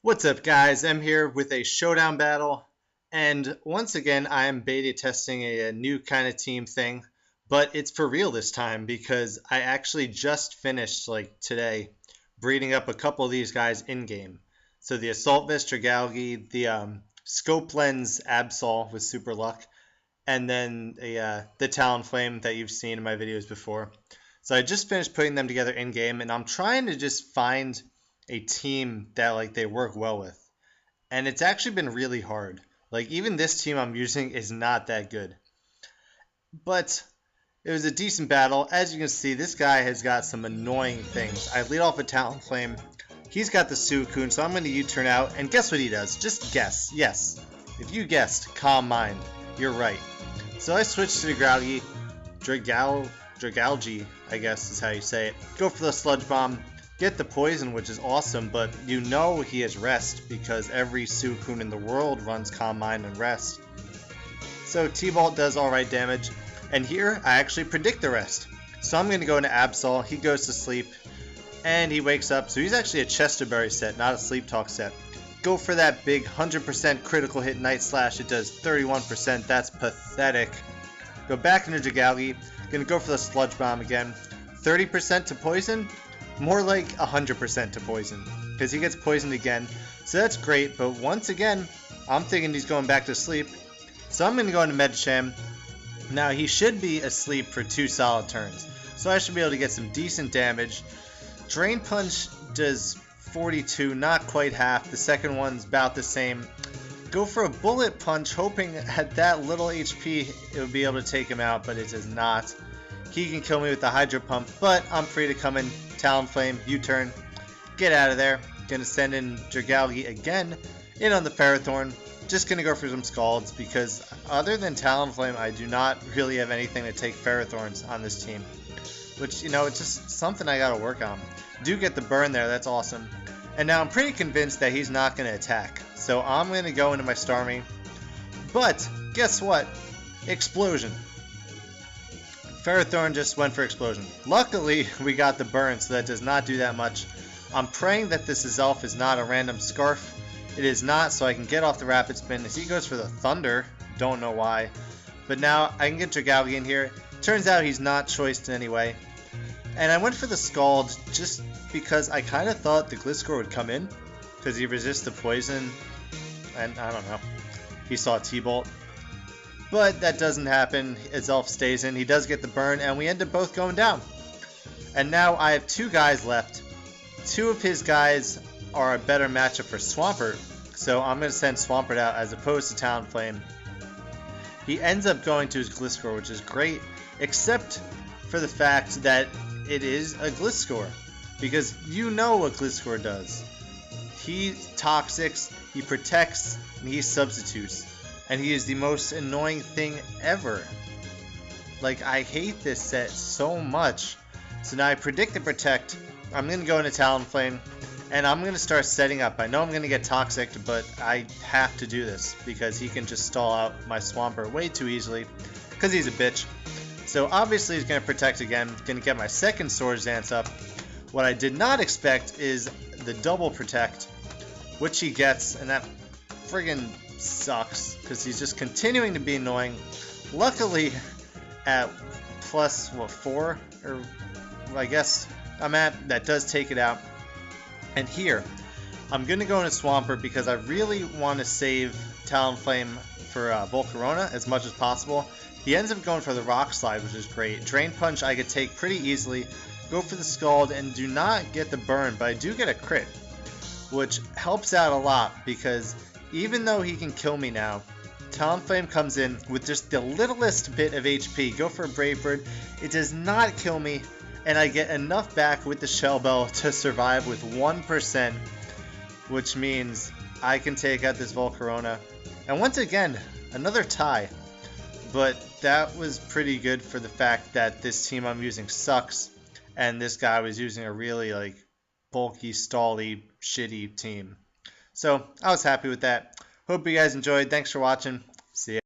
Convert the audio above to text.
What's up, guys? I'm here with a showdown battle, and once again I am beta testing a new kind of team thing, but it's for real this time because I actually just finished, like today, breeding up a couple of these guys in-game. So the Assault Vest Dragalge, the Scope Lens Absol with Super Luck, and then the Talonflame that you've seen in my videos before. So I just finished putting them together in-game, and I'm trying to just find a team that they work well with, and it's actually been really hard. Even this team I'm using is not that good, but it was a decent battle. As you can see, this guy has got some annoying things. I lead off with Talonflame. He's got the Suicune, so I'm going to U-turn out, and guess what he does? Just guess. Yes, if you guessed, Calm Mind. You're right. So I switched to the Dragalge, I guess is how you say it. Go for the Sludge Bomb. Get the poison, which is awesome, but you know he has rest because every Suicune in the world runs Calm Mind and rest. So T-Bolt does alright damage, and here I actually predict the rest. So I'm going to go into Absol. He goes to sleep, and he wakes up. So he's actually a Chesterberry set, not a Sleep Talk set. Go for that big 100% critical hit Night Slash. It does 31%. That's pathetic. Go back into Dragalge. Going to go for the Sludge Bomb again. 30% to poison. More like 100% to poison, because he gets poisoned again. So that's great, but once again, I'm thinking he's going back to sleep. So I'm going to go into Medicham. Now, he should be asleep for 2 solid turns, so I should be able to get some decent damage. Drain Punch does 42, not quite half. The second one's about the same. Go for a Bullet Punch, hoping at that little HP it would be able to take him out, but it does not. He can kill me with the Hydro Pump, but I'm free to come in. Talonflame, U-turn, get out of there. Gonna send in Dragalge again, in on the Ferrothorn. Just gonna go for some Scalds, because other than Talonflame, I do not really have anything to take Ferrothorns on this team. Which, it's just something I gotta work on. Do get the burn there, that's awesome. And now I'm pretty convinced that he's not gonna attack. So I'm gonna go into my Starmie. But, guess what? Explosion. Ferrothorn just went for Explosion. Luckily, we got the burn, so that does not do that much. I'm praying that this Zelf is not a random Scarf. It is not, so I can get off the Rapid Spin. As he goes for the Thunder, don't know why. But now I can get Dragalge in here. Turns out he's not choiced in any way. And I went for the Scald just because I kind of thought the Gliscor would come in, because he resists the poison, and I don't know. He saw T-Bolt. But that doesn't happen. Zelf stays in. He does get the burn, and we end up both going down. And now I have 2 guys left. 2 of his guys are a better matchup for Swampert, so I'm going to send Swampert out as opposed to Talonflame. He ends up going to his Gliscor, which is great, except for the fact that it is a Gliscor, because you know what Gliscor does. He toxics, he protects, and he substitutes. And he is the most annoying thing ever. I hate this set so much. So now I predict the Protect. I'm going to go into Talonflame, and I'm going to start setting up. I know I'm going to get Toxic, but I have to do this, because he can just stall out my Swampert way too easily, because he's a bitch. So obviously he's going to Protect again. Going to get my second Swords Dance up. What I did not expect is the double Protect, which he gets, and that friggin' sucks, because he's just continuing to be annoying. Luckily, at plus, 4? Or, I guess I'm at, that does take it out. And here, I'm going to go into Swampert because I really want to save Talonflame for Volcarona as much as possible. He ends up going for the Rock Slide, which is great. Drain Punch I could take pretty easily. Go for the Scald and do not get the burn, but I do get a crit, which helps out a lot, because even though he can kill me now, Talonflame comes in with just the littlest bit of HP. Go for a Brave Bird. It does not kill me, and I get enough back with the Shell Bell to survive with 1%, which means I can take out this Volcarona. And once again, another tie. But that was pretty good for the fact that this team I'm using sucks, and this guy was using a really bulky, stally, shitty team. So I was happy with that. Hope you guys enjoyed. Thanks for watching. See ya.